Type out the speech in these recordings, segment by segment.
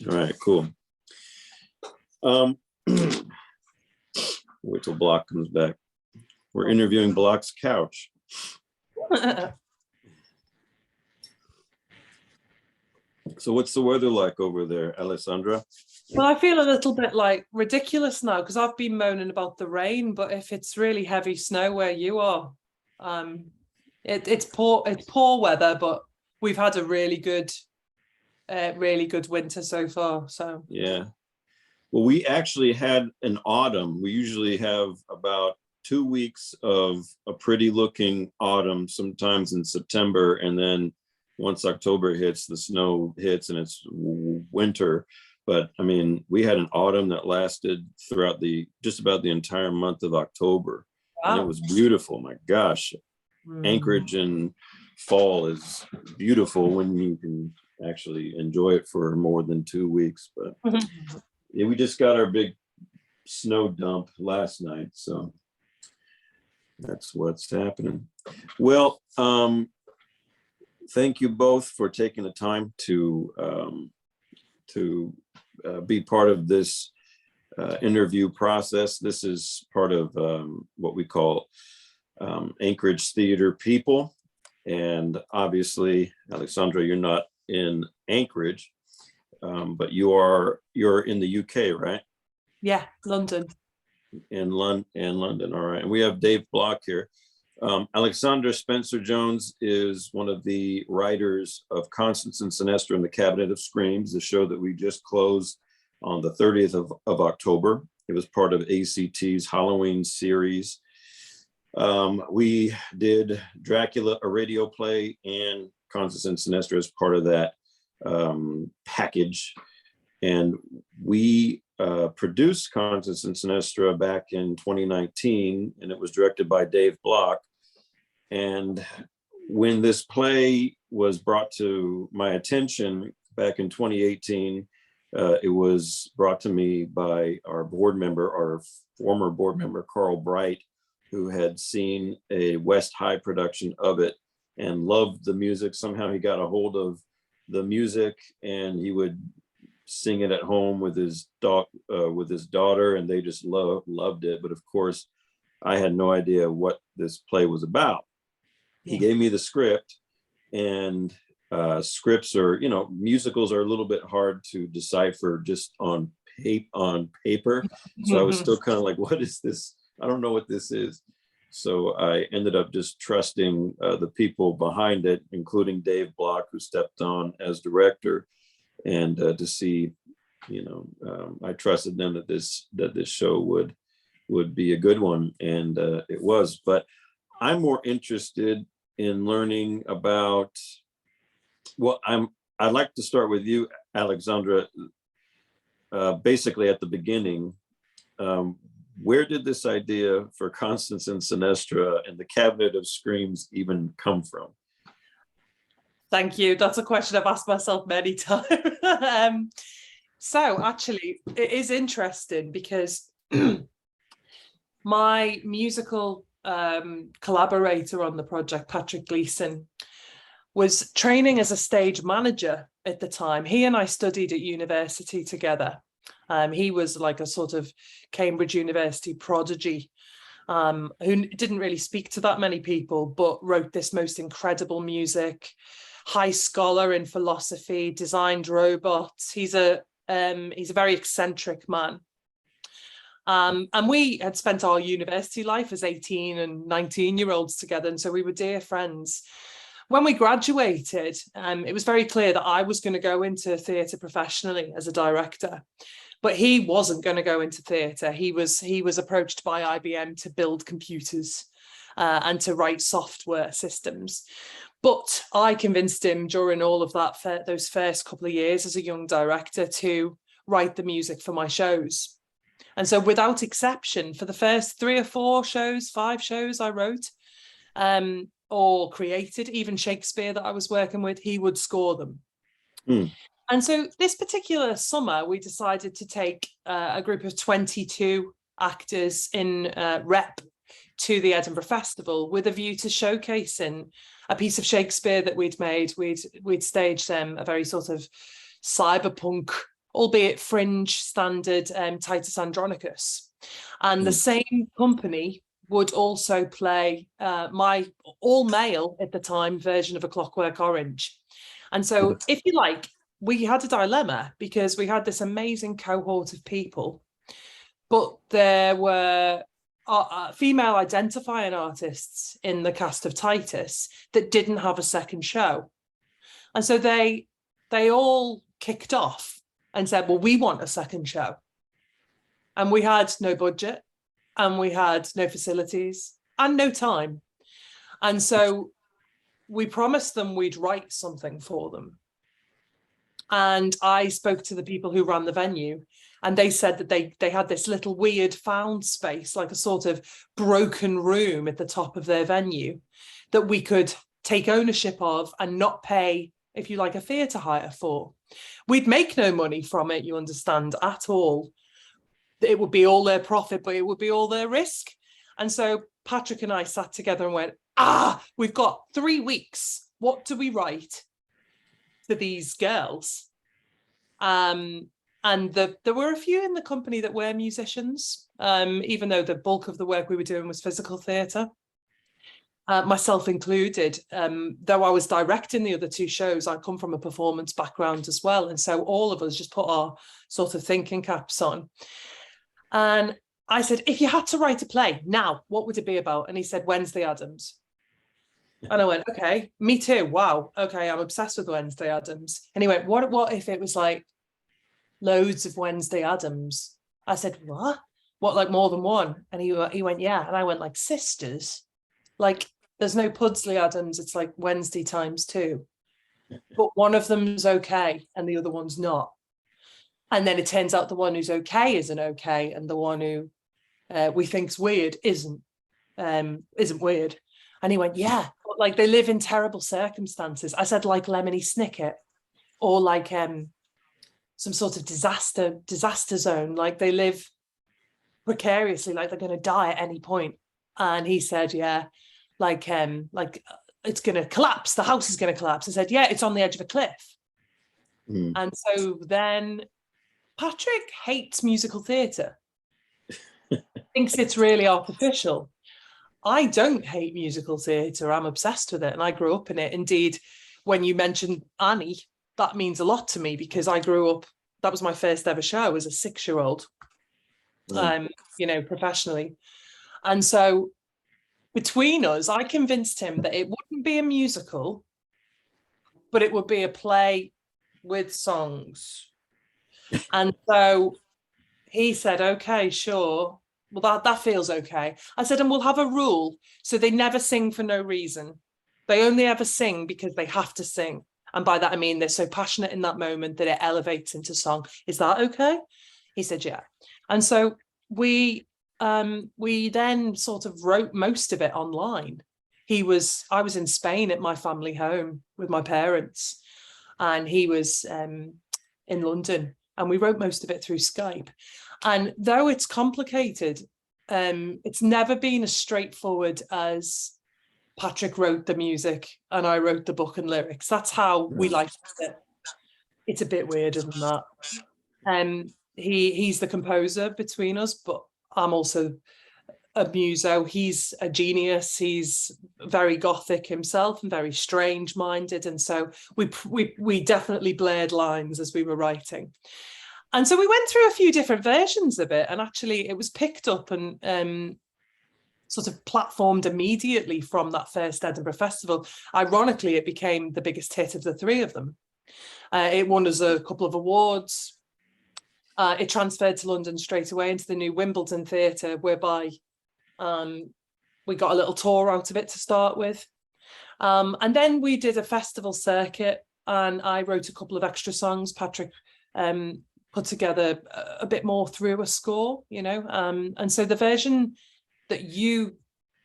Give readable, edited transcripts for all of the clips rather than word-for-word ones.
All right, cool. Wait till Block comes back. We're interviewing Block's couch. So what's the weather like over there, Alessandra? Well, I feel a little bit like ridiculous now because I've been moaning about the rain, but if it's really heavy snow where you are, it's poor weather, but we've had a really good winter so far. So yeah, well, we actually had an autumn. We usually have about 2 weeks of a pretty looking autumn, sometimes in September, and then once October hits, the snow hits and it's winter. But I mean, we had an autumn that lasted throughout just about the entire month of October. Wow. And it was beautiful. My gosh, Anchorage in fall is beautiful when you can actually enjoy it for more than 2 weeks. But yeah, we just got our big snow dump last night, so that's what's happening. Well, thank you both for taking the time to be part of this interview process. This is part of what we call Anchorage Theatre People. And obviously, Alexandra, you're not in Anchorage, but you're in the UK, right? Yeah, London. In London, all right. And we have Dave Block here. Alexandra Spencer-Jones is one of the writers of Constance and Sinestra and the Cabinet of Screams, the show that we just closed on the 30th of October. It was part of ACT's Halloween series. We did Dracula, a radio play, and Constance and Sinestra as part of that package. And we produced Constance and Sinestra back in 2019, and it was directed by Dave Block. And when this play was brought to my attention back in 2018, it was brought to me by our former board member, Carl Bright, who had seen a West High production of it and loved the music. Somehow he got a hold of the music and he would sing it at home with his daughter, and they just loved it. But of course, I had no idea what this play was about. He gave me the script, and scripts are, musicals are a little bit hard to decipher just on paper. So I was still kind of like, what is this? I don't know what this is. So I ended up just trusting the people behind it, including Dave Block, who stepped on as director, and to see, I trusted them that this show would be a good one, and it was. But I'm more interested in learning about. Well, I'd like to start with you, Alexandra. Basically, at the beginning, where did this idea for Constance and Sinestra and the Cabinet of Screams even come from? Thank you. That's a question I've asked myself many times. So actually, it is interesting because my musical collaborator on the project, Patrick Gleason, was training as a stage manager at the time. He and I studied at university together. He was like a sort of Cambridge University prodigy who didn't really speak to that many people, but wrote this most incredible music, high scholar in philosophy, designed robots. He's a very eccentric man. And we had spent our university life as 18 and 19-year-olds together. And so we were dear friends. When we graduated, it was very clear that I was going to go into theatre professionally as a director, but he wasn't going to go into theatre. He was approached by IBM to build computers and to write software systems. But I convinced him during all of that, those first couple of years as a young director, to write the music for my shows. And so without exception, for the first 3 or 4 shows, 5 shows I wrote or created, even Shakespeare that I was working with, he would score them. And so this particular summer, we decided to take a group of 22 actors in rep to the Edinburgh Festival with a view to showcasing a piece of Shakespeare that we'd made. We'd staged a very sort of cyberpunk, albeit fringe standard, Titus Andronicus. And the same company would also play my all-male at the time version of A Clockwork Orange. And so, if you like, we had a dilemma because we had this amazing cohort of people, but there were female identifying artists in the cast of Titus that didn't have a second show. And so they all kicked off and said, well, we want a second show. And we had no budget, and we had no facilities and no time. And so we promised them we'd write something for them. And I spoke to the people who ran the venue, and they said that they had this little weird found space, like a sort of broken room at the top of their venue that we could take ownership of and not pay, if you like, a theatre hire for. We'd make no money from it, you understand, at all. It would be all their profit, but it would be all their risk. And so Patrick and I sat together and went, we've got 3 weeks. What do we write to these girls? And there were a few in the company that were musicians, even though the bulk of the work we were doing was physical theatre. Myself included, though I was directing the other 2 shows, I come from a performance background as well. And so all of us just put our sort of thinking caps on. And I said, if you had to write a play now, what would it be about? And he said, Wednesday Addams. And I went, okay, me too. Wow. Okay, I'm obsessed with Wednesday Addams. And he went, what if it was like loads of Wednesday Addams? I said, what? What, like more than one? And he went, yeah. And I went, like sisters? Like there's no Pudsley Addams. It's like Wednesday times 2. But one of them's okay and the other one's not. And then it turns out the one who's okay isn't okay, and the one who we think's weird isn't weird. And he went, yeah, but like they live in terrible circumstances. I said, like Lemony Snicket, or like some sort of disaster zone. Like they live precariously, like they're going to die at any point. And he said, yeah, like it's going to collapse. The house is going to collapse. I said, yeah, it's on the edge of a cliff. And so then Patrick hates musical theatre, thinks it's really artificial. I don't hate musical theatre. I'm obsessed with it, and I grew up in it. Indeed, when you mentioned Annie, that means a lot to me because I grew up, that was my first ever show as a 6-year-old, professionally. And so between us, I convinced him that it wouldn't be a musical, but it would be a play with songs. And so he said, okay, sure. Well, that feels okay. I said, and we'll have a rule. So they never sing for no reason. They only ever sing because they have to sing. And by that, I mean, they're so passionate in that moment that it elevates into song. Is that okay? He said, yeah. And so we then sort of wrote most of it online. I was in Spain at my family home with my parents, and he was in London. And we wrote most of it through Skype. And though it's complicated, it's never been as straightforward as Patrick wrote the music and I wrote the book and lyrics. That's how we liked it. It's a bit weirder than that. He's the composer between us, but I'm also a muso. He's a genius. He's very gothic himself and very strange-minded. And so we definitely blurred lines as we were writing. And so we went through a few different versions of it, and actually it was picked up and sort of platformed immediately from that first Edinburgh Festival. Ironically, it became the biggest hit of the 3 of them. It won us a couple of awards. It transferred to London straight away into the new Wimbledon Theatre, whereby we got a little tour out of it to start with. And then we did a festival circuit, and I wrote a couple of extra songs. Patrick put together a bit more through a score, and so the version that you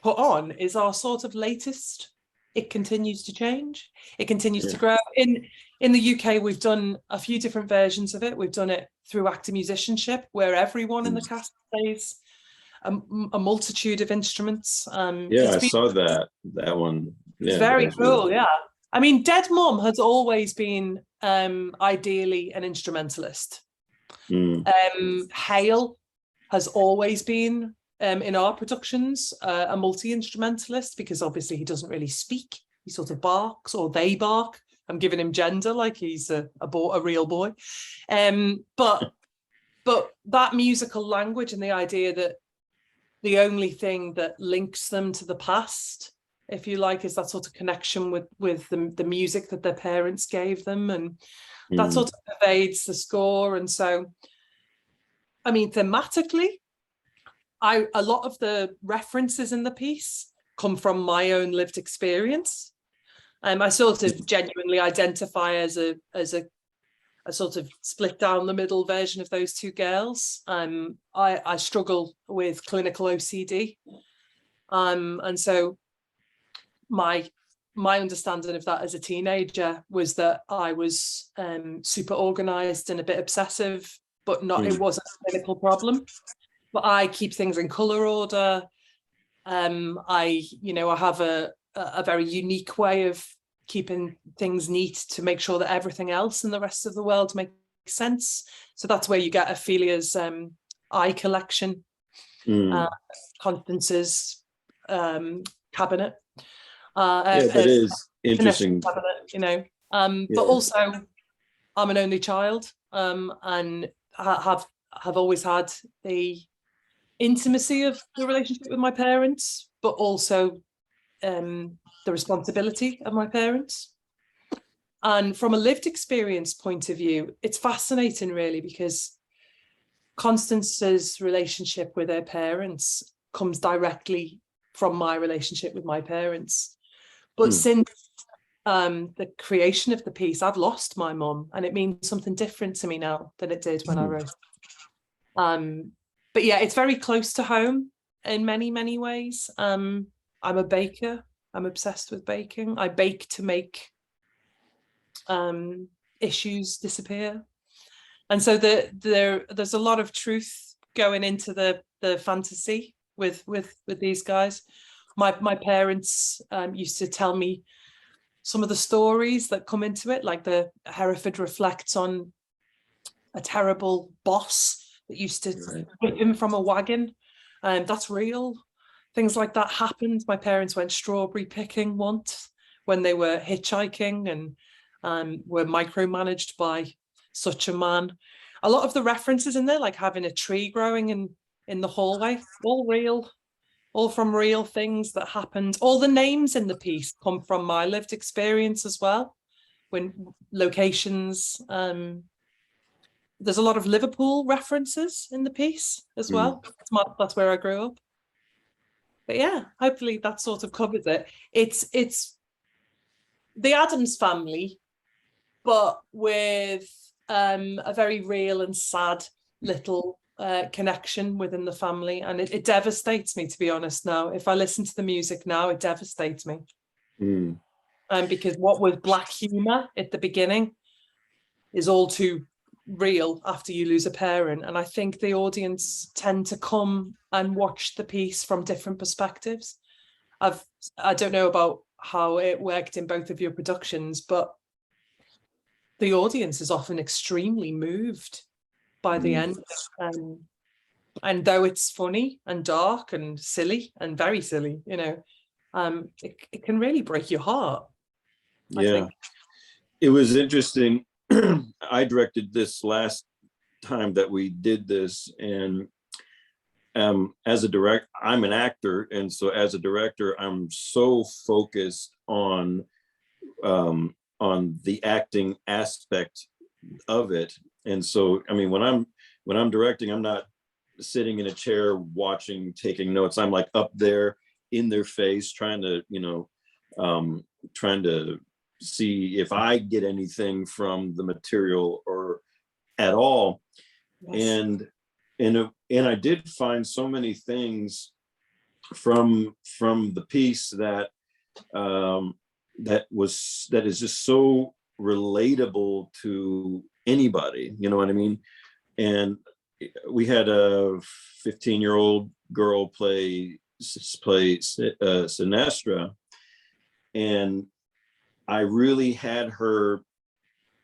put on is our sort of latest. It continues to change. It continues to grow. In the UK, we've done a few different versions of it. We've done it through actor musicianship, where everyone in the cast plays a multitude of instruments. Yeah, I saw that one. It's Yeah, very that was cool. really, Yeah, I mean, Dead Mum has always been ideally an instrumentalist. mm, Hale has always been in our productions a multi-instrumentalist, because obviously he doesn't really speak. He sort of barks, or they bark. I'm giving him gender like he's a real boy. But that musical language and the idea that the only thing that links them to the past, if you like, is that sort of connection with the music that their parents gave them, and that sort of pervades the score. And so, I mean, thematically, a lot of the references in the piece come from my own lived experience. I sort of genuinely identify as a sort of split down the middle version of those two girls. I struggle with clinical OCD. And so my understanding of that as a teenager was that I was super organized and a bit obsessive, but not, it wasn't a clinical problem. But I keep things in color order. I have a very unique way of keeping things neat to make sure that everything else in the rest of the world makes sense. So that's where you get Ophelia's eye collection, Constance's cabinet. yeah, that is interesting. Cabinet, but also I'm an only child, and have always had the intimacy of the relationship with my parents, but also the responsibility of my parents. And from a lived experience point of view, it's fascinating, really, because Constance's relationship with her parents comes directly from my relationship with my parents. But since the creation of the piece, I've lost my mum, and it means something different to me now than it did when I wrote it. But yeah, it's very close to home in many, many ways. I'm a baker. I'm obsessed with baking. I bake to make issues disappear. And so there's a lot of truth going into the fantasy with these guys. My parents used to tell me some of the stories that come into it, like the Hereford reflects on a terrible boss that used to whip him from a wagon. That's real. Things like that happened. My parents went strawberry picking once when they were hitchhiking and were micromanaged by such a man. A lot of the references in there, like having a tree growing in the hallway, all real, all from real things that happened. All the names in the piece come from my lived experience as well. When locations, there's a lot of Liverpool references in the piece as well. That's where I grew up. But yeah, hopefully that sort of covers it. It's the Addams family, but with a very real and sad little connection within the family. And it devastates me, to be honest, now. If I listen to the music now, it devastates me. Because what was black humor at the beginning is all too real after you lose a parent. And I think the audience tend to come and watch the piece from different perspectives. I don't know about how it worked in both of your productions, but the audience is often extremely moved by the end. And though it's funny and dark and silly and very silly, it can really break your heart. Yeah, I think. It was interesting. I directed this last time that we did this, and as a director, I'm an actor, and so as a director, I'm so focused on the acting aspect of it. And so, I mean, when I'm directing, I'm not sitting in a chair watching, taking notes. I'm like up there in their face, trying to see if I get anything from the material or at all. Yes. And I did find so many things from the piece that is just so relatable to anybody, you know what I mean? And we had a 15-year-old girl play Sinestra, and I really had her,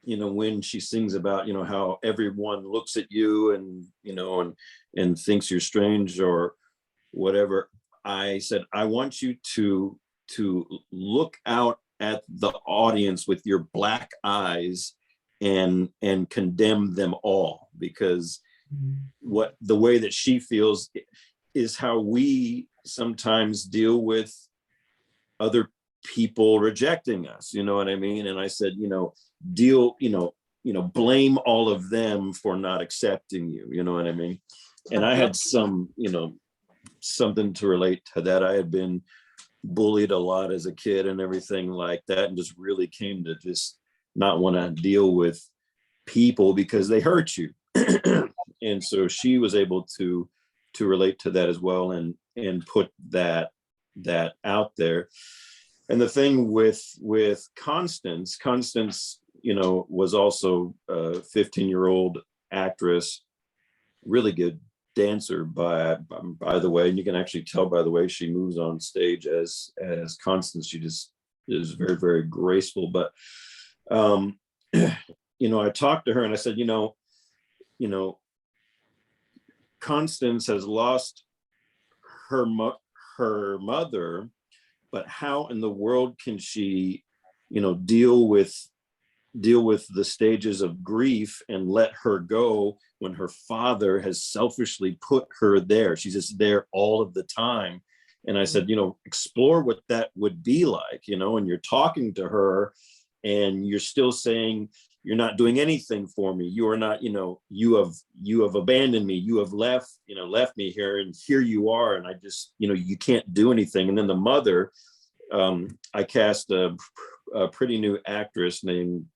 when she sings about, how everyone looks at you and, and thinks you're strange or whatever. I said, I want you to look out at the audience with your black eyes and condemn them all, because the way that she feels is how we sometimes deal with other people rejecting us, you know what I mean? And I said, blame all of them for not accepting you, you know what I mean? And I had some, something to relate to that. I had been bullied a lot as a kid and everything like that, and just really came to just not want to deal with people because they hurt you. And so she was able to relate to that as well, and put that out there. And the thing with Constance, was also a 15-year-old actress, really good dancer by the way, and you can actually tell by the way she moves on stage as Constance. She just is very, very graceful. But I talked to her and I said, Constance has lost her mother, but how in the world can she, deal with the stages of grief and let her go when her father has selfishly put her there? She's just there all of the time. And I said, explore what that would be like, and you're talking to her and you're still saying, you're not doing anything for me. You are not, you have abandoned me. You have left me here, and here you are. And I just, you can't do anything. And then the mother, I cast a pretty new actress named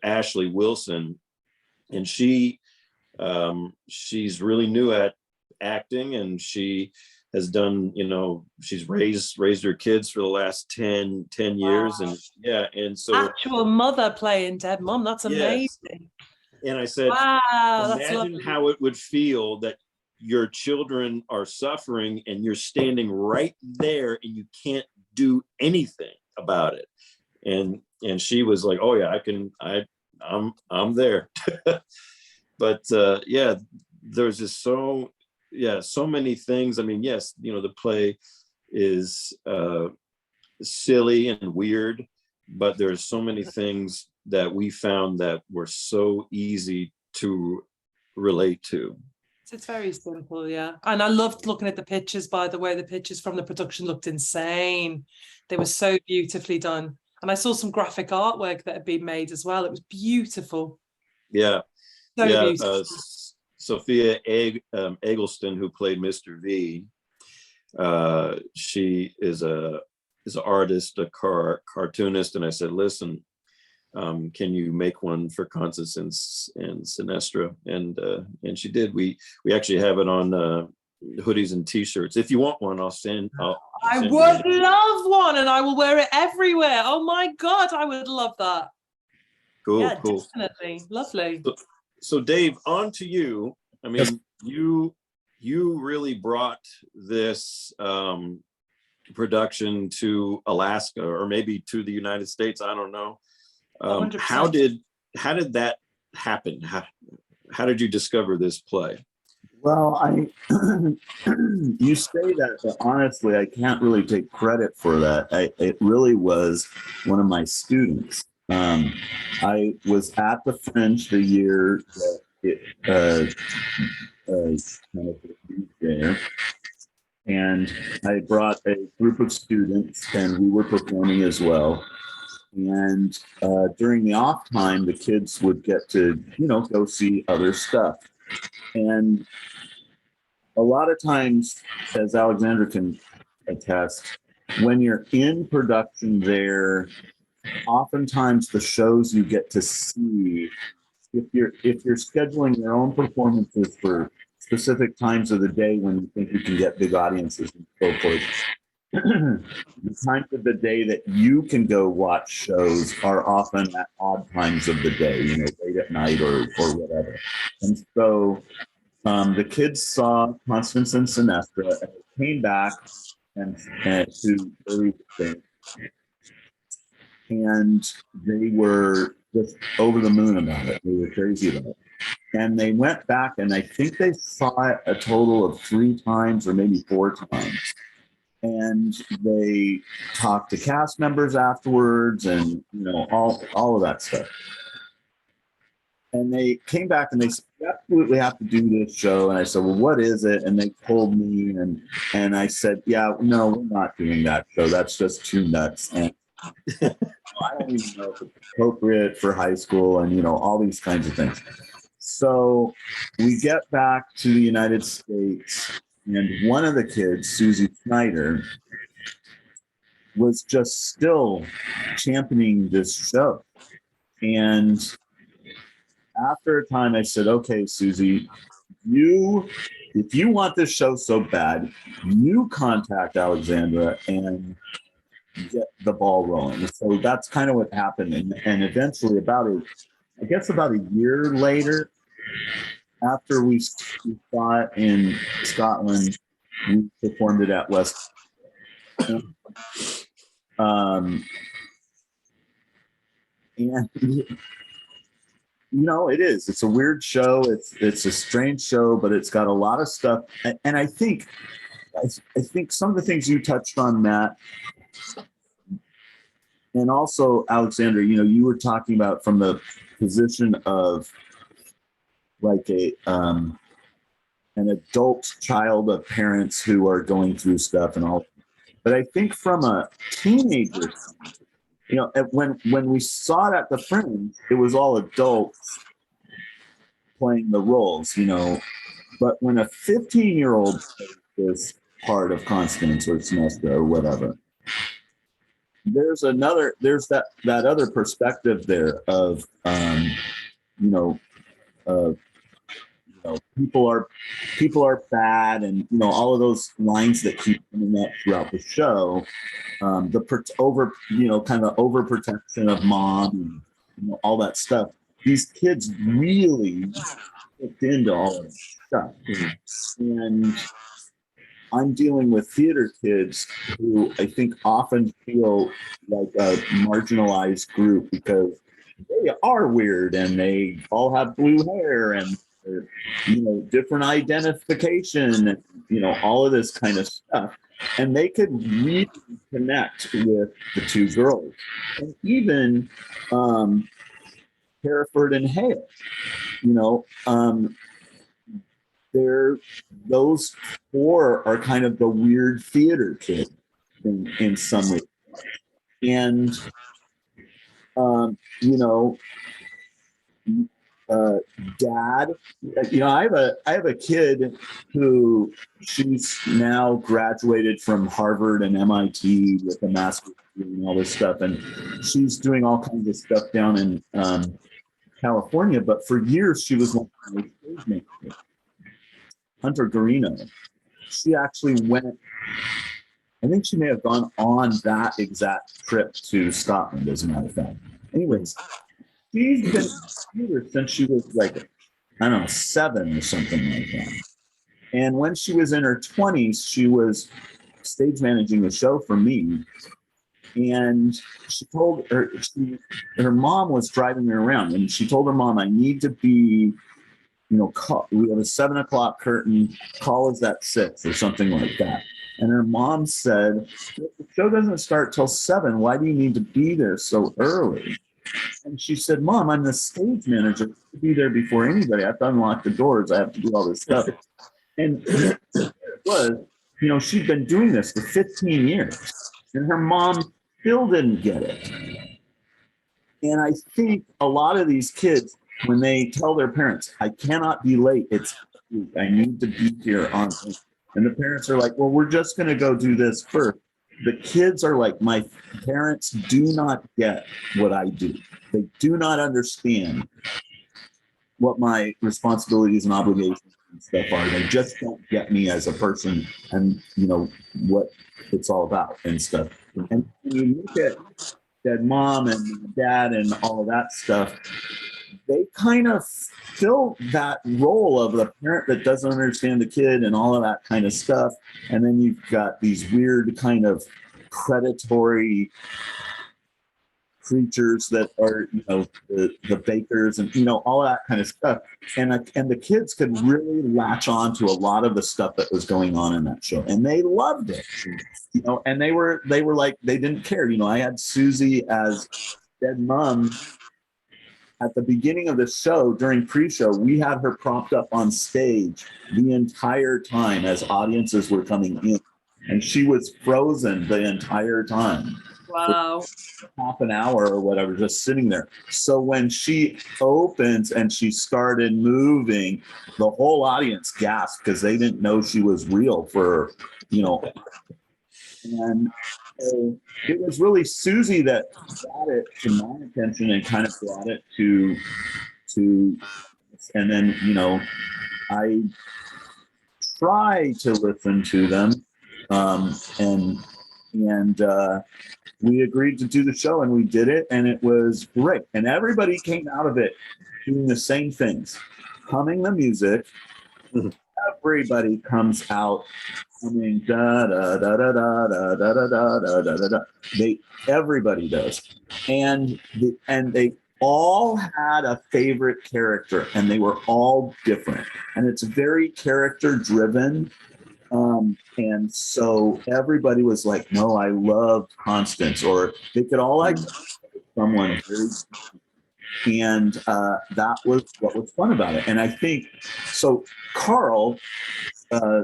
Ashley Wilson, and she's really new at acting, and she has done, she's raised her kids for the last 10 years. Wow. And yeah, and so actual mother playing dead mom, that's amazing. Yes. And I said, wow, imagine how it would feel that your children are suffering and you're standing right there and you can't do anything about it. And she was like, oh yeah, I'm there. But yeah, there's just so many things. I mean, yes, the play is silly and weird, but there's so many things that we found that were so easy to relate to. It's very simple, yeah. And I loved looking at the pictures, by the way. The pictures from the production looked insane. They were so beautifully done. And I saw some graphic artwork that had been made as well. It was beautiful. Yeah. So beautiful. Sophia Eggleston, who played Mr. V, she is an artist, a cartoonist, and I said, listen, can you make one for Constance and Sinestra? And she did. We actually have it on hoodies and t-shirts. If you want one, I'll send I would love one, and I will wear it everywhere. Oh my God, I would love that. Cool, yeah, cool. Definitely. Lovely. So Dave, on to you. I mean, yes. You really brought this production to Alaska, or maybe to the United States. I don't know. How did that happen? How did you discover this play? Well, you say that, but honestly, I can't really take credit for that. It really was one of my students. I was at the Fringe the year that it there, and I brought a group of students, and we were performing as well. And during the off time, the kids would get to, go see other stuff. And a lot of times, as Alexandra can attest, when you're in production there, oftentimes the shows you get to see, if you're scheduling your own performances for specific times of the day when you think you can get big audiences and so forth, the times of the day that you can go watch shows are often at odd times of the day, late at night or whatever. And so the kids saw Constance and Sinestra, and they came back and to believe things. And they were just over the moon about it. They were crazy about it. And they went back, and I think they saw it a total of 3 times or maybe 4 times. And they talked to cast members afterwards, and all of that stuff. And they came back and they said, "We absolutely have to do this show." And I said, "Well, what is it?" And they told me, and I said, "Yeah, no, we're not doing that show. That's just too nuts." And I don't even know if it's appropriate for high school, and all these kinds of things. So we get back to the United States, and one of the kids, Susie Snyder, was just still championing this show. And after a time, I said, "Okay, Susie, if you want this show so bad, you contact Alexandra and get the ball rolling." So that's kind of what happened. And eventually, about a year later, after we saw it in Scotland, we performed it at West. And it's a weird show. It's a strange show, but it's got a lot of stuff. And I think some of the things you touched on, Matt, and also Alexandra, you were talking about from the position of like an adult child of parents who are going through stuff and all. But I think from a teenager, when we saw it at the Fringe, it was all adults playing the roles, But when a 15-year-old is part of Constance or Sinestra or whatever, there's that other perspective there of people are bad, and all of those lines that keep coming up throughout the show, kind of overprotection of mom, and all that stuff. These kids really hooked into all of that stuff. And I'm dealing with theater kids who I think often feel like a marginalized group because they are weird and they all have blue hair and different identification, all of this kind of stuff. And they could really connect with the 2 girls. And even Hereford and Hale, those 4 are kind of the weird theater kids in some way. And dad, I have a kid who she's now graduated from Harvard and MIT with a master's degree and all this stuff, and she's doing all kinds of stuff down in California. But for years, she was one of my stage managers, Hunter Garino. She actually went. I think she may have gone on that exact trip to Scotland, as a matter of fact. Anyways. She's been here since she was 7 or something like that. And when she was in her 20s, she was stage managing a show for me. And she told her mom was driving her around, and she told her mom, "I need to be, we have a 7 o'clock curtain, call us at 6 or something like that." And her mom said, "The show doesn't start till 7. Why do you need to be there so early?" And she said, "Mom, I'm the stage manager. I have to be there before anybody. I have to unlock the doors. I have to do all this stuff." And it was, she'd been doing this for 15 years. And her mom still didn't get it. And I think a lot of these kids, when they tell their parents, "I cannot be late. I need to be here on time." And the parents are like, "Well, we're just going to go do this first." The kids are like, "My parents do not get what I do. They do not understand what my responsibilities and obligations and stuff are. They just don't get me as a person and, you know, what it's all about and stuff. And when you look at Dead Mom and Dad and all of that stuff, they kind of fill that role of the parent that doesn't understand the kid and all of that kind of stuff. And then you've got these weird kind of predatory creatures that are, you know, the bakers and, you know, all that kind of stuff. And the kids could really latch on to a lot of the stuff that was going on in that show. And they loved it, you know, and they were like, they didn't care. You know, I had Susie as Dead Mom. At the beginning of the show, during pre-show, we had her propped up on stage the entire time as audiences were coming in. And she was frozen the entire time. Wow. Half an hour or whatever, just sitting there. So when she opens and she started moving, the whole audience gasped because they didn't know she was real for, you know. And so it was really Susie that brought it to my attention and kind of brought it to, and then, you know, I try to listen to them, and we agreed to do the show and we did it and it was great. And everybody came out of it doing the same things, humming the music. Everybody comes out humming da da da da da da da da da da da da. Everybody does, and they all had a favorite character, and they were all different, and it's very character driven. And so everybody was like, no, I loved Constance, or they could all like someone very, and that was what was fun about it. And I think so. Carl,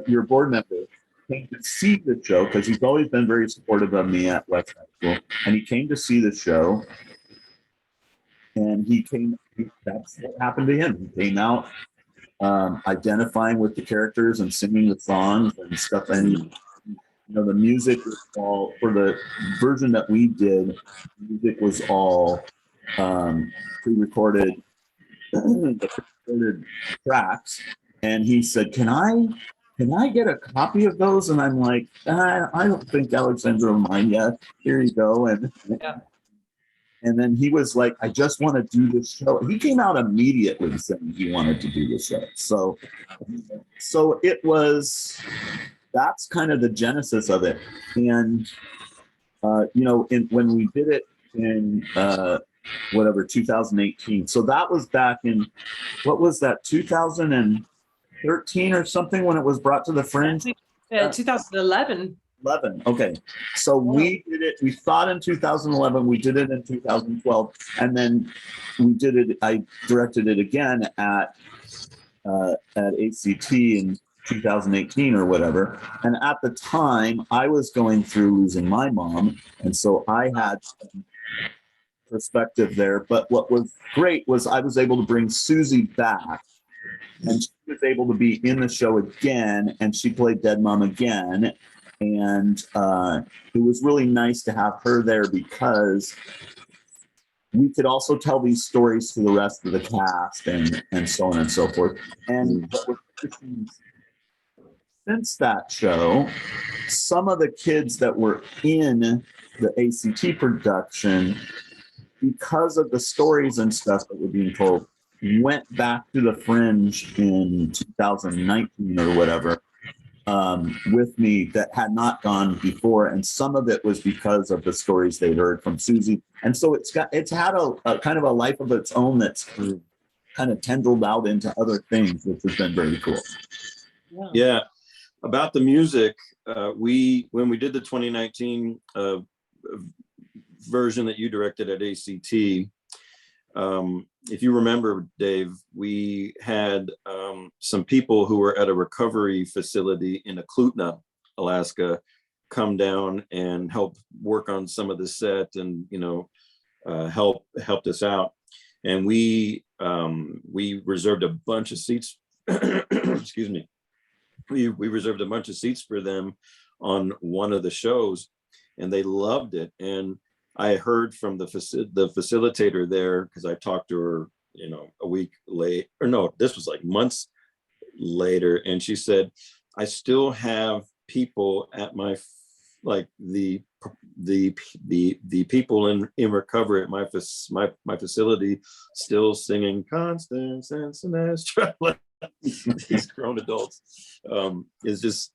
your board member, came to see the show because he's always been very supportive of me at West High School, and he came to see the show. And that's what happened to him. He came out identifying with the characters and singing the songs and stuff. And you know, the music was all, for the version that we did, the music was all pre-recorded, the pre-recorded tracks. And he said, can I get a copy of those? And I'm like, I don't think Alexandra will mind yet. Here you go. And then he was like, I just want to do this show. He came out immediately saying he wanted to do the show. So it was, that's kind of the genesis of it. And, you know, when we did it in 2018. So that was back in, what was that, 2013 or something when it was brought to the Fringe? 2011. 11. Okay. So we did it, we thought in 2011, we did it in 2012, and then we did it, I directed it again at ACT in 2018 or whatever. And at the time, I was going through losing my mom, and so I had some perspective there. But what was great was I was able to bring Susie back, and she was able to be in the show again, and she played Dead Mom again. And it was really nice to have her there because we could also tell these stories to the rest of the cast and so on and so forth. And what was interesting, since that show, some of the kids that were in the ACT production, because of the stories and stuff that were being told, went back to the Fringe in 2019 or whatever. With me that had not gone before, and some of it was because of the stories they'd heard from Susie, and so it's had a kind of a life of its own that's kind of tendrilled out into other things, which has been very cool. Yeah, about the music, when we did the 2019 version that you directed at ACT, if you remember, Dave, we had some people who were at a recovery facility in Eklutna, Alaska, come down and help work on some of the set and, you know, helped us out. And we reserved a bunch of seats. Excuse me. We reserved a bunch of seats for them on one of the shows, and they loved it. And I heard from the facilitator there, because I talked to her, you know, a week late, or no, this was like months later, and she said, I still have people at my, like the people in recovery at my facility still singing Constance and Sinestra. These grown adults. Is just,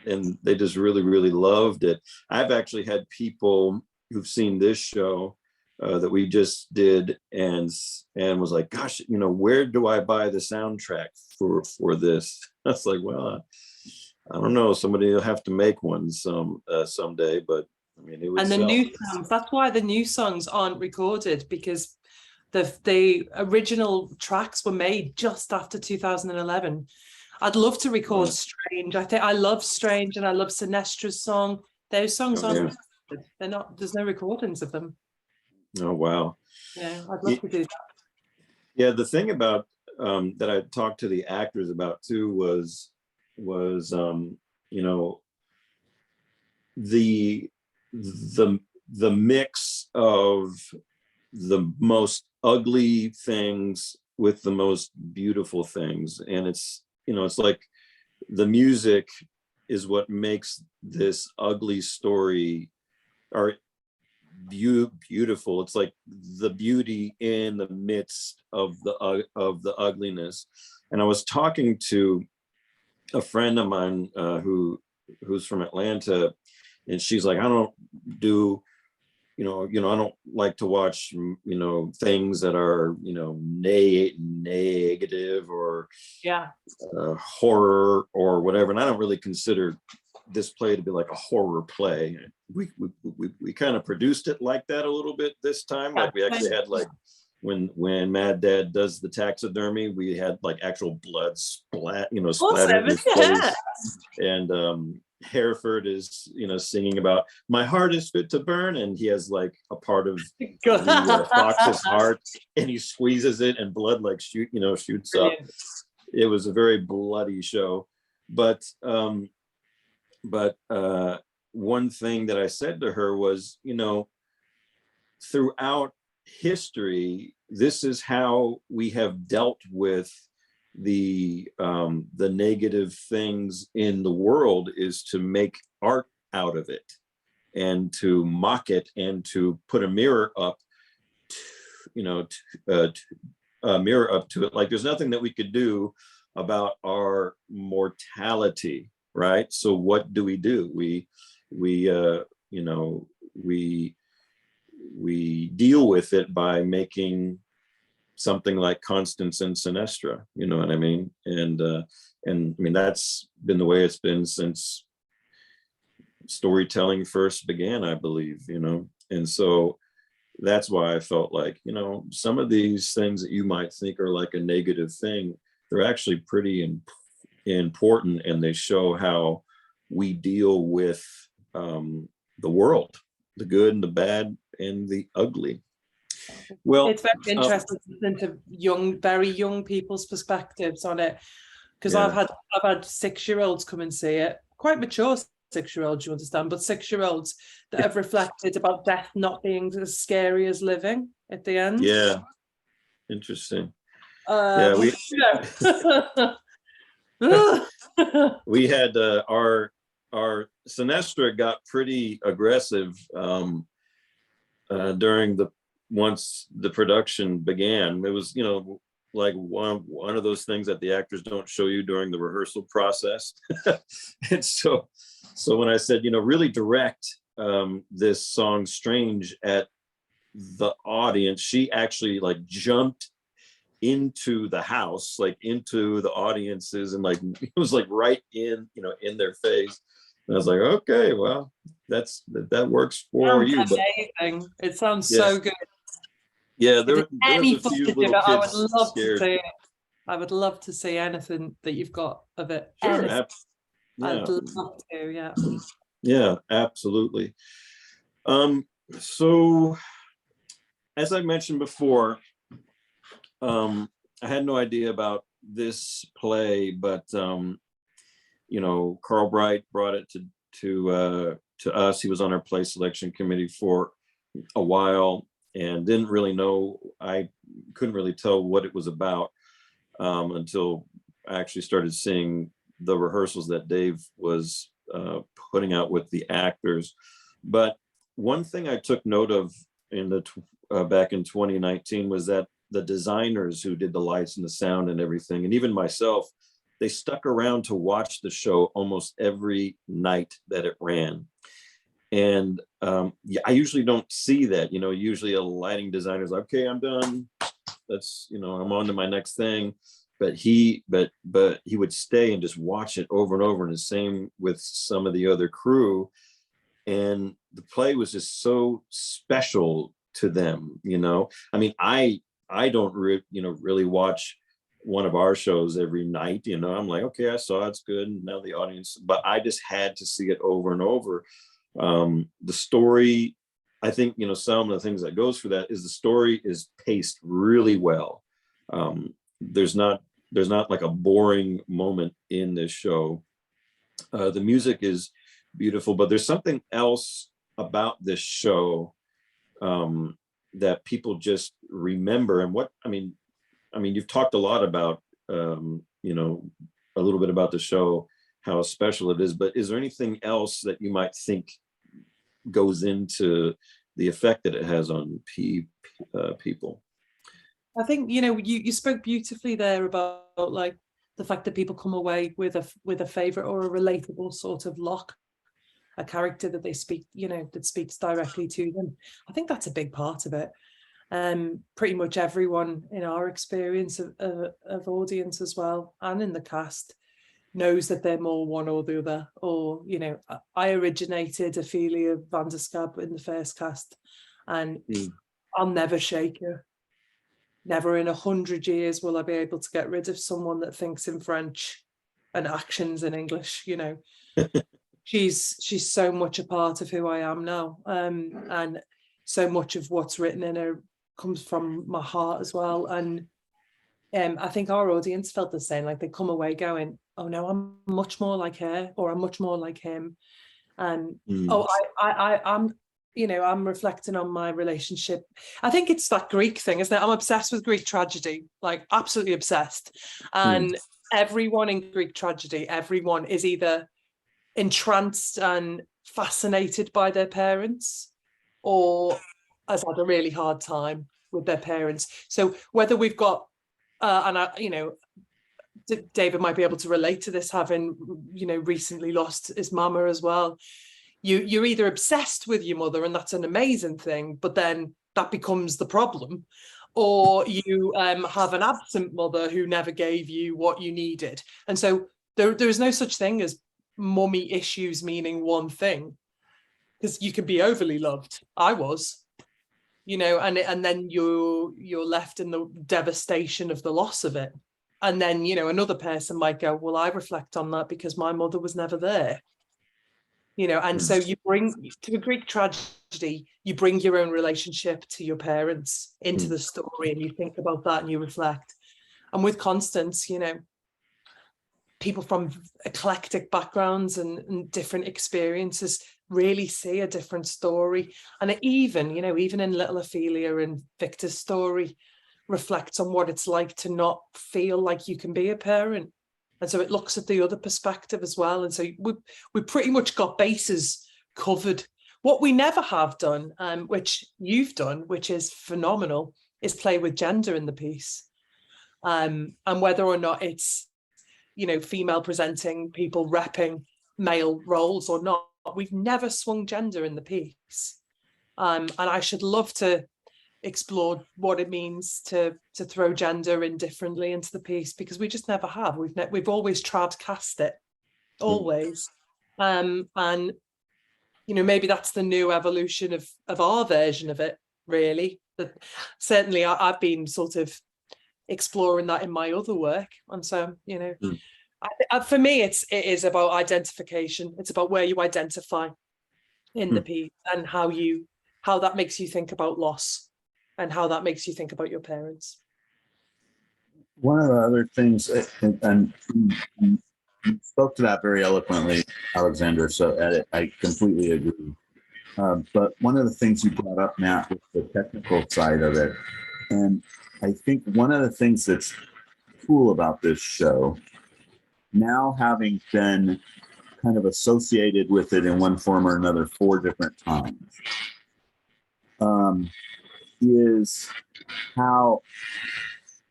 and they just really, really loved it. I've actually had people who've seen this show that we just did and was like, gosh, you know, where do I buy the soundtrack for this? I was like, well, I don't know. Somebody will have to make one someday, but I mean, it was. And the new songs, that's why the new songs aren't recorded, because the original tracks were made just after 2011. I'd love to record Strange. I think I love Strange and I love Sinestra's song. Those songs aren't recorded. They're not, there's no recordings of them. Oh, wow. Yeah, I'd love to do that. Yeah, the thing about that I talked to the actors about too was you know, the mix of the most ugly things with the most beautiful things. And it's, you know, it's like the music is what makes this ugly story or beautiful. It's like the beauty in the midst of the ugliness. And I was talking to a friend of mine who's from Atlanta, and she's like, I don't do, you know, I don't like to watch, you know, things that are, you know, negative or horror or whatever. And I don't really consider this play to be like a horror play. We kind of produced it like that a little bit this time. Like we actually had like when Mad Dad does the taxidermy, we had like actual blood splattered in his face. And Hereford is, you know, singing about my heart is fit to burn, and he has like a part of the fox's heart, and he squeezes it, and blood like shoots up. It was a very bloody show, but one thing that I said to her was, you know, throughout history, this is how we have dealt with the negative things in the world, is to make art out of it and to mock it and to put a mirror up, a mirror up to it. Like there's nothing that we could do about our mortality, right? So what do? We deal with it by making something like Constance and Sinestra, you know what I mean? And I mean, that's been the way it's been since storytelling first began, I believe, you know? And so that's why I felt like, you know, some of these things that you might think are like a negative thing, they're actually pretty important, and they show how we deal with the world, the good and the bad and the ugly. Well, it's very interesting to listen to very young people's perspectives on it, because I've had 6-year-olds come and see it, quite mature 6-year-olds, you understand, but 6-year-olds that have reflected about death not being as scary as living at the end. Yeah, interesting. We had our Sinestra got pretty aggressive during once the production began. It was, you know, like one of those things that the actors don't show you during the rehearsal process. And so when I said, you know, really direct this song Strange at the audience, she actually like jumped into the house, like into the audiences, and like it was like right in, you know, in their face. And I was like, okay, well, that works for you. Amazing. It sounds so good. Yeah, there's a few little kids I would love scared. to see it. I would love to see anything that you've got of it. Sure, I'd love to, yeah. Yeah, absolutely. So as I mentioned before, I had no idea about this play, but you know, Carl Bright brought it to us. He was on our play selection committee for a while and didn't really know. I couldn't really tell what it was about until I actually started seeing the rehearsals that Dave was putting out with the actors. But one thing I took note of in the back in 2019 was that the designers who did the lights and the sound and everything, and even myself, they stuck around to watch the show almost every night that it ran. And yeah, I usually don't see that. Usually a lighting designer is like, okay, I'm done. That's, I'm on to my next thing. But he would stay and just watch it over and over. And the same with some of the other crew. And the play was just so special to them. I mean, I don't really watch one of our shows every night. I'm like, okay, I saw it's good. And now the audience, but I just had to see it over and over. The story, I think, some of the things that goes for that is the story is paced really well. There's not like a boring moment in this show. The music is beautiful, but there's something else about this show that people just remember. And I mean, you've talked a lot about, a little bit about the show, how special it is, but is there anything else that you might think goes into the effect that it has on people? I think, you spoke beautifully there about like the fact that people come away with a favorite or a relatable sort of lock, a character that they speak, that speaks directly to them. I think that's a big part of it. Pretty much everyone in our experience of audience as well, and in the cast, knows that they're more one or the other. Or, I originated Ophelia van der Scab in the first cast, and I'll never shake her. Never in 100 years will I be able to get rid of someone that thinks in French and actions in English. She's so much a part of who I am now, and so much of what's written in her comes from my heart as well. And I think our audience felt the same. Like, they come away going, "Oh no, I'm much more like her," or "I'm much more like him." And I'm reflecting on my relationship. I think it's that Greek thing, isn't it? I'm obsessed with Greek tragedy, like absolutely obsessed. And everyone in Greek tragedy, everyone is either entranced and fascinated by their parents, or has had a really hard time with their parents. So whether we've got, David might be able to relate to this, having, recently lost his mama as well. You're either obsessed with your mother, and that's an amazing thing, but then that becomes the problem, or you have an absent mother who never gave you what you needed. And so there is no such thing as mummy issues meaning one thing, because you can be overly loved. I was, and then you're left in the devastation of the loss of it. And then, another person might go, well, I reflect on that because my mother was never there. And so you bring to a Greek tragedy, you bring your own relationship to your parents into the story, and you think about that and you reflect. And with Constance, people from eclectic backgrounds and different experiences really see a different story. And it even in Little Ophelia and Victor's story, reflects on what it's like to not feel like you can be a parent. And so it looks at the other perspective as well. And so we pretty much got bases covered. What we never have done, which you've done, which is phenomenal, is play with gender in the piece. And whether or not it's, female presenting people repping male roles or not, we've never swung gender in the piece. And I should love to explore what it means to throw gender in differently into the piece, because we just never have. We've always tried to cast it, always. And maybe that's the new evolution of our version of it, really. But certainly I've been sort of exploring that in my other work. And so, for me, it is about identification. It's about where you identify in the piece, and how that makes you think about loss, and how that makes you think about your parents. One of the other things, and you spoke to that very eloquently, Alexandra, so I completely agree. But one of the things you brought up, Matt, was the technical side of it. And I think one of the things that's cool about this show now having been kind of associated with it in one form or another 4 different times, is how,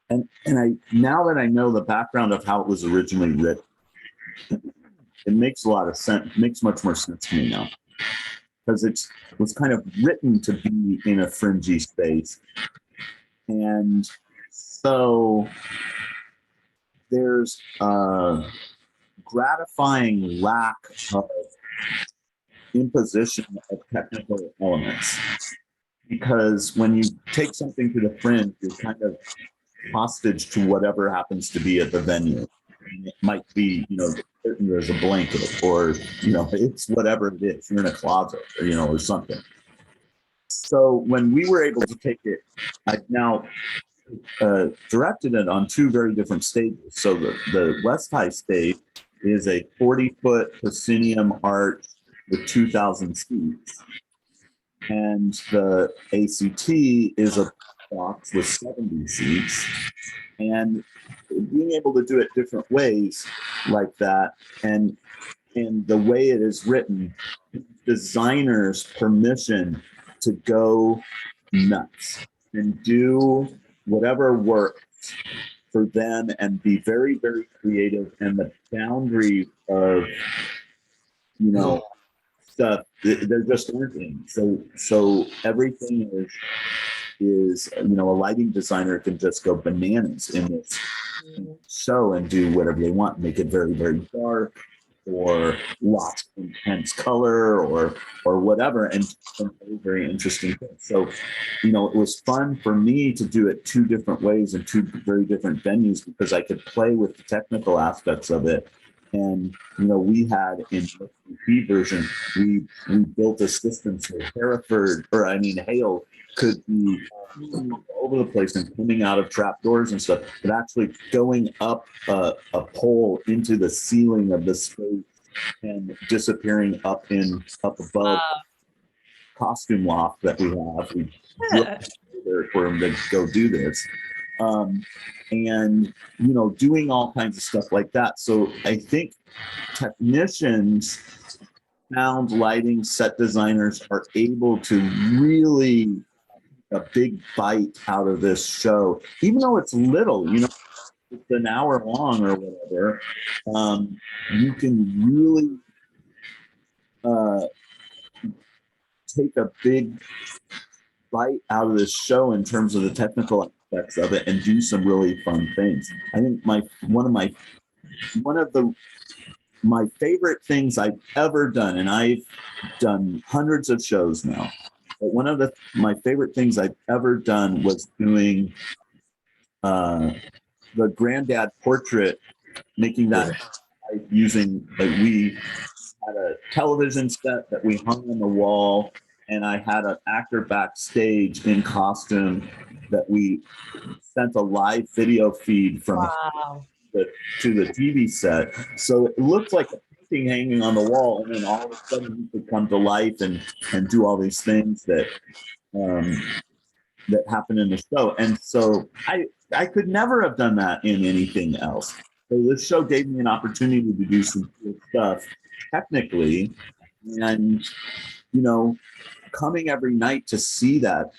and I, now that I know the background of how it was originally written, it makes a lot of sense, makes much more sense to me now, because it was kind of written to be in a fringy space. And so there's a gratifying lack of imposition of technical elements, because when you take something to the fringe, you're kind of hostage to whatever happens to be at the venue. It might be, there's a blanket, or, it's whatever it is. You're in a closet, or, or something. So when we were able to take it, I've now directed it on 2 very different stages. So the West High stage is a 40-foot proscenium arch with 2,000 seats. And the ACT is a box with 70 seats. And being able to do it different ways like that, and the way it is written, designers permission to go nuts and do whatever works for them and be very, very creative. And the boundaries of, stuff, they're just working. So everything is a lighting designer can just go bananas in this show and do whatever they want, make it very, very dark, or lots of intense color, or whatever, and some very, very interesting things. So, it was fun for me to do it 2 different ways in 2 very different venues, because I could play with the technical aspects of it. And, we had in the TV version, we built a system so hail could be all over the place and coming out of trapdoors and stuff, but actually going up a pole into the ceiling of the space and disappearing up above costume loft that we have. We there for him to go do this. And doing all kinds of stuff like that. So I think technicians, sound, lighting, set designers are able to really a big bite out of this show, even though it's little, it's an hour long or whatever. You can really take a big bite out of this show in terms of the technical aspects of it and do some really fun things. I think one of my favorite things I've ever done, and I've done hundreds of shows now, but one of my favorite things I've ever done was doing the granddad portrait, making that using, we had a television set that we hung on the wall, and I had an actor backstage in costume that we sent a live video feed from to the TV set. So it looked like a painting hanging on the wall, and then all of a sudden you could come to life and do all these things that that happen in the show. And so I could never have done that in anything else. So this show gave me an opportunity to do some cool stuff technically, and coming every night to see that.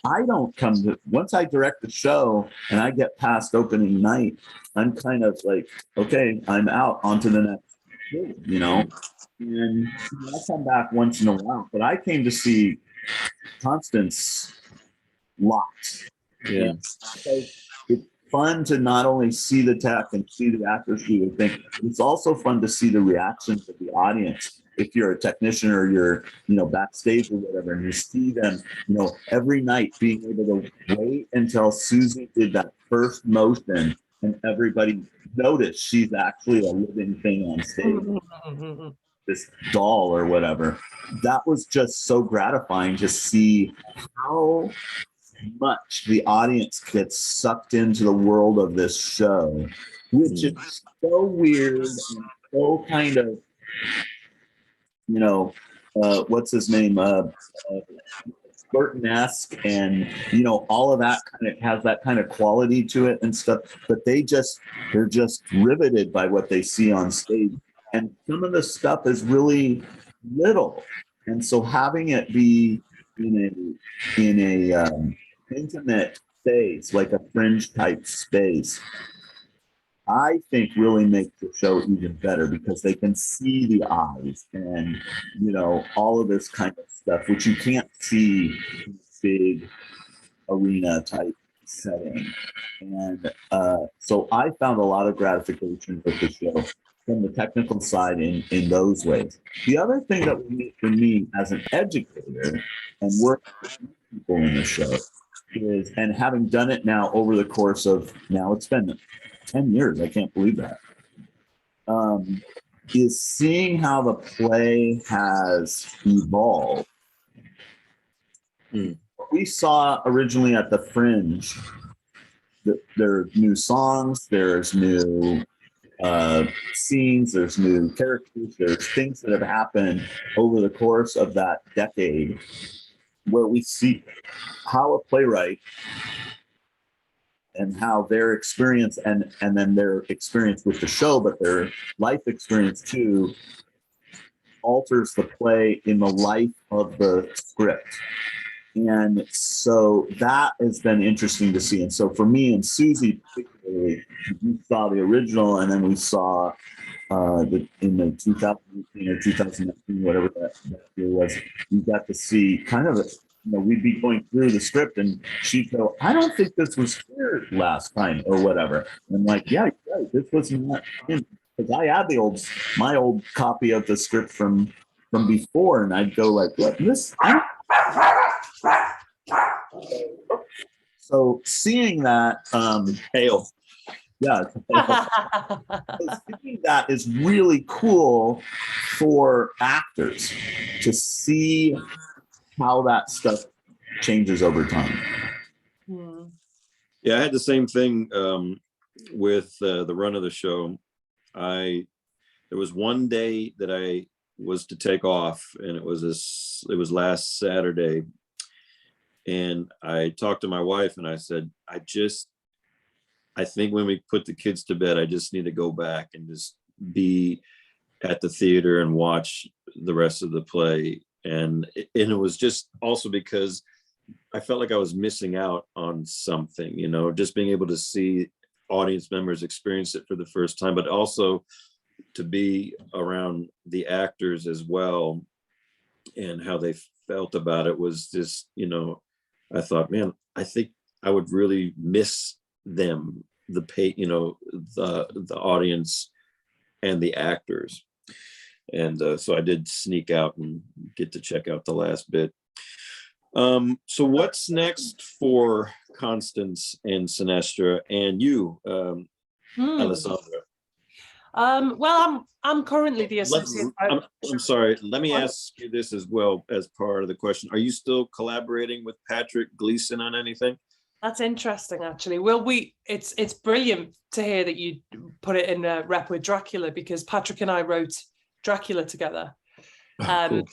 I don't come to, once I direct the show and I get past opening night, I'm kind of like, okay, I'm out onto the next show, and I come back once in a while, but I came to see CONSTANCE lots. Yeah. So it's fun to not only see the tech and see the actors do the thing, it's also fun to see the reactions of the audience. If you're a technician or you're, backstage or whatever, and you see them, every night being able to wait until Susie did that first motion and everybody noticed she's actually a living thing on stage, this doll or whatever. That was just so gratifying to see how much the audience gets sucked into the world of this show, which is so weird and so kind of, what's his name? Burton-esque, and all of that kind of has that kind of quality to it and stuff. But they're just riveted by what they see on stage, and some of the stuff is really little, and so having it be in a intimate space, like a fringe type space, I think really makes the show even better, because they can see the eyes and, all of this kind of stuff, which you can't see in a big arena type setting. And so I found a lot of gratification with the show from the technical side in those ways. The other thing that for me as an educator and working with people in the show is, and having done it now over the course of, now it's been 10 years, I can't believe that, is seeing how the play has evolved. We saw originally at the Fringe, there are new songs, there's new scenes, there's new characters, there's things that have happened over the course of that decade, where we see how a playwright and how their experience and then their experience with the show, but their life experience too, alters the play in the life of the script. And so that has been interesting to see. And so for me and Susie particularly, we saw the original, and then we saw in the 2018 or 2019, whatever that year was, we got to see kind of we'd be going through the script, and she'd go, "I don't think this was here last time," or whatever. And I'm like, "Yeah, right, this was not in," because I had my old copy of the script from before, and I'd go like, "What this?" So seeing that, Hail. yeah, seeing that is really cool for actors to see how that stuff changes over time. Yeah, I had the same thing with the run of the show. There was one day that I was to take off, and it was last Saturday, and I talked to my wife and I said, I think when we put the kids to bed, I just need to go back and just be at the theater and watch the rest of the play. And it was just also because I felt like I was missing out on something, just being able to see audience members experience it for the first time, but also to be around the actors as well and how they felt about it was just, I thought, man, I think I would really miss them, the audience and the actors. And so I did sneak out and get to check out the last bit. So what's next for Constance and Sinestra and you, Alessandra? Well, I'm currently the associate. I'm sorry. Let me ask you this as well as part of the question. Are you still collaborating with Patrick Gleason on anything? That's interesting, actually. Well, it's brilliant to hear that you put it in a rep with Dracula, because Patrick and I wrote Dracula together, Cool.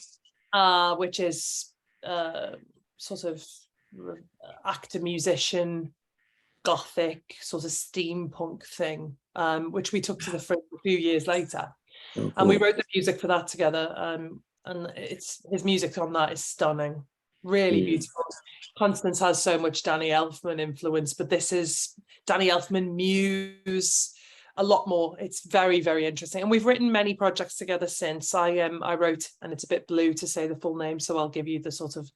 which is sort of actor musician gothic sort of steampunk thing, which we took to the front a few years later. Oh, cool. And we wrote the music for that together, and his music on that is stunning, really beautiful. Constance has so much Danny Elfman influence, but this is Danny Elfman muse a lot more. It's very, very interesting, and we've written many projects together since. I wrote, and it's a bit blue to say the full name, so I'll give you the sort of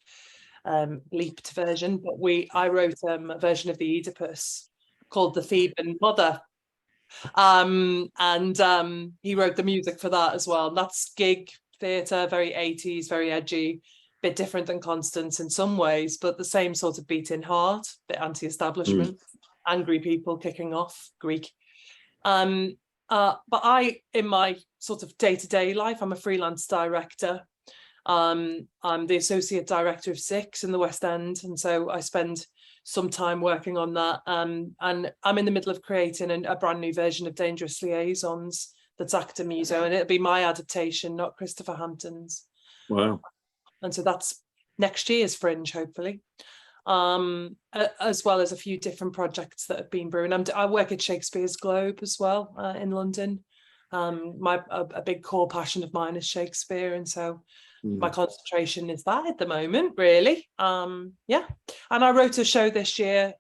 bleeped version, but I wrote a version of the Oedipus called The Theban Mother, and he wrote the music for that as well. And that's gig theatre, very 80s, very edgy, bit different than Constance in some ways, but the same sort of beating heart, bit anti-establishment, angry people kicking off, Greek. But I, in my sort of day-to-day life, I'm a freelance director. I'm the associate director of Six in the West End, and so I spend some time working on that. And I'm in the middle of creating a brand new version of Dangerous Liaisons that's actor muso, and it'll be my adaptation, not Christopher Hampton's. Wow. And so that's next year's Fringe, hopefully, as well as a few different projects that have been brewing. I work at Shakespeare's Globe as well in London. A big core passion of mine is Shakespeare, and so my concentration is that at the moment, really. Yeah, and I wrote a show this year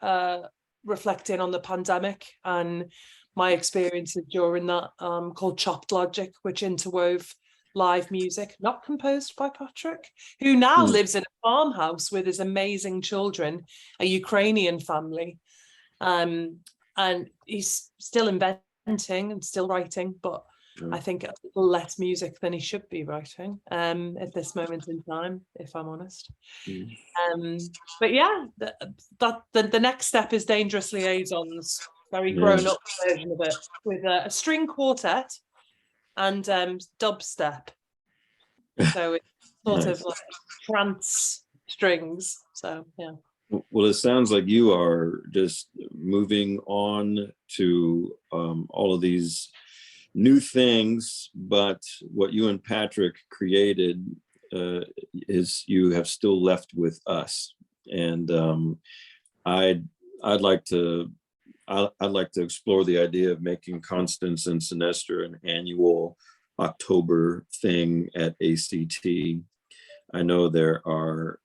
reflecting on the pandemic and my experiences during that, called Chopped Logic, which interwove live music, not composed by Patrick, who now lives in a farmhouse with his amazing children, a Ukrainian family. And he's still inventing and still writing, but I think a little less music than he should be writing at this moment in time, if I'm honest. But yeah, the next step is Dangerous Liaisons, very grown-up version of it, with a string quartet and dubstep. So it's sort of like trance strings. So yeah. Well, it sounds like you are just moving on to all of these new things, but what you and Patrick created is you have still left with us. And I'd like to explore the idea of making Constance and Sinestra an annual October thing at ACT. I know there are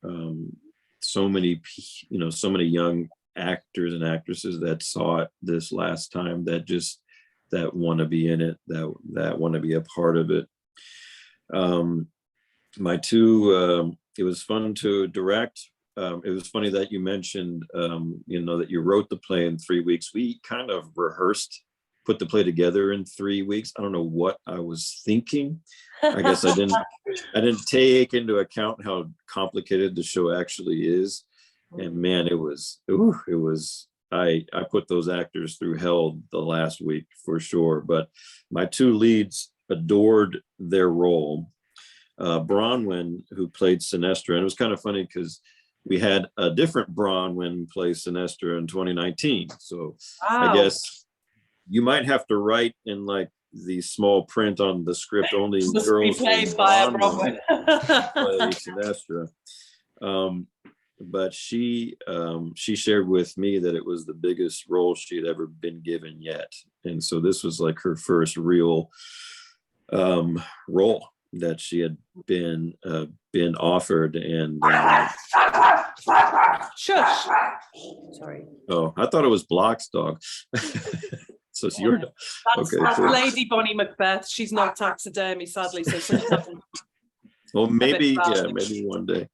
so many young actors and actresses that saw it this last time that want to be in it, that want to be a part of it. It was fun to direct. It was funny that you mentioned, that you wrote the play in 3 weeks. We kind of put the play together in 3 weeks. I don't know what I was thinking. I guess I didn't take into account how complicated the show actually is. And man, I put those actors through hell the last week for sure. But my two leads adored their role. Bronwyn, who played Sinestra, and it was kind of funny because we had a different Bronwyn play Sinestra in 2019. So wow. I guess you might have to write in like the small print on the script, only girls played by Bronwyn play Sinestra. But she shared with me that it was the biggest role she had ever been given yet. And so this was like her first real role that she had been offered. And shush. Sorry. Oh, I thought it was Block's dog. So it's your dog. That's cool. Lady Bonnie Macbeth. She's not taxidermy, sadly. So well, maybe one day.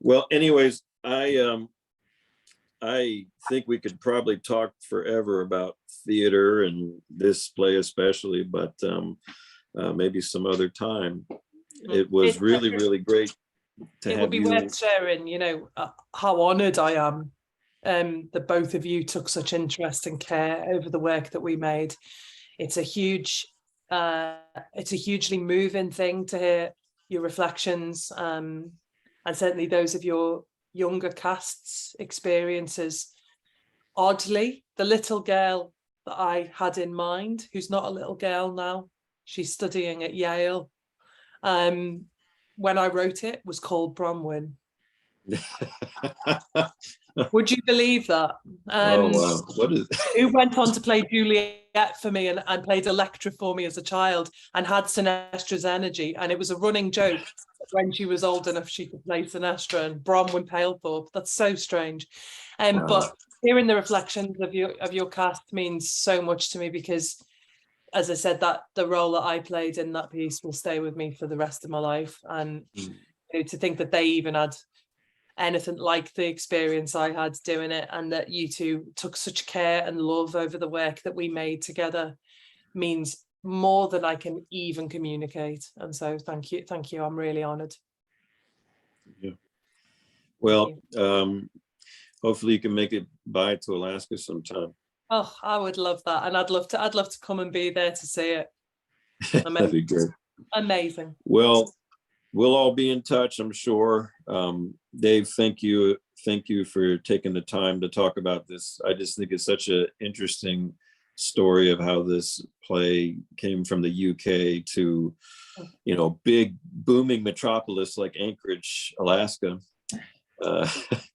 Well, anyways, I think we could probably talk forever about theater and this play especially, but maybe some other time. It was really, really great to have you. It would be worth sharing, how honoured I am that both of you took such interest and care over the work that we made. It's a hugely moving thing to hear your reflections, and certainly those of your younger cast's experiences. Oddly, the little girl that I had in mind, who's not a little girl now, she's studying at Yale. When I wrote it, was called Bronwyn. Would you believe that? Oh wow! What is? Who went on to play Juliet for me and played Electra for me as a child and had Sinestra's energy, and it was a running joke when she was old enough she could play Sinestra and Bronwyn Palethorpe. That's so strange. Wow. But hearing the reflections of your cast means so much to me because, as I said, that the role that I played in that piece will stay with me for the rest of my life. And to think that they even had anything like the experience I had doing it, and that you two took such care and love over the work that we made together, means more than I can even communicate. And so thank you. I'm really honored. Yeah. Well, hopefully you can make it by to Alaska sometime. Oh, I would love that. And I'd love to come and be there to see it. That'd be great. Amazing. Well, we'll all be in touch, I'm sure. Dave, thank you for taking the time to talk about this. I just think it's such an interesting story of how this play came from the UK to, big booming metropolis like Anchorage, Alaska.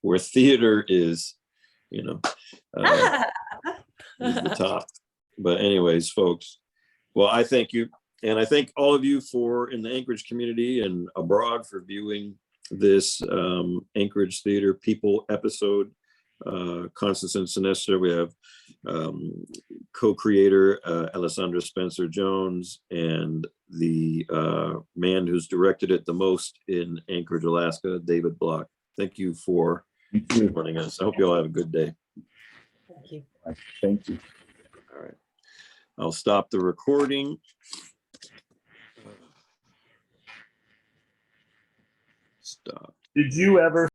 where theater is, you know, is the top. But anyways, folks, well, I thank you. And I thank all of you in the Anchorage community and abroad for viewing this Anchorage Theatre People episode. Constance and Sinestra. We have co-creator Alexandra Spencer-Jones and the man who's directed it the most in Anchorage, Alaska, David Block. Thank you for joining us. I hope you all have a good day. Thank you. Thank you. All right. I'll stop the recording. Stop. Did you ever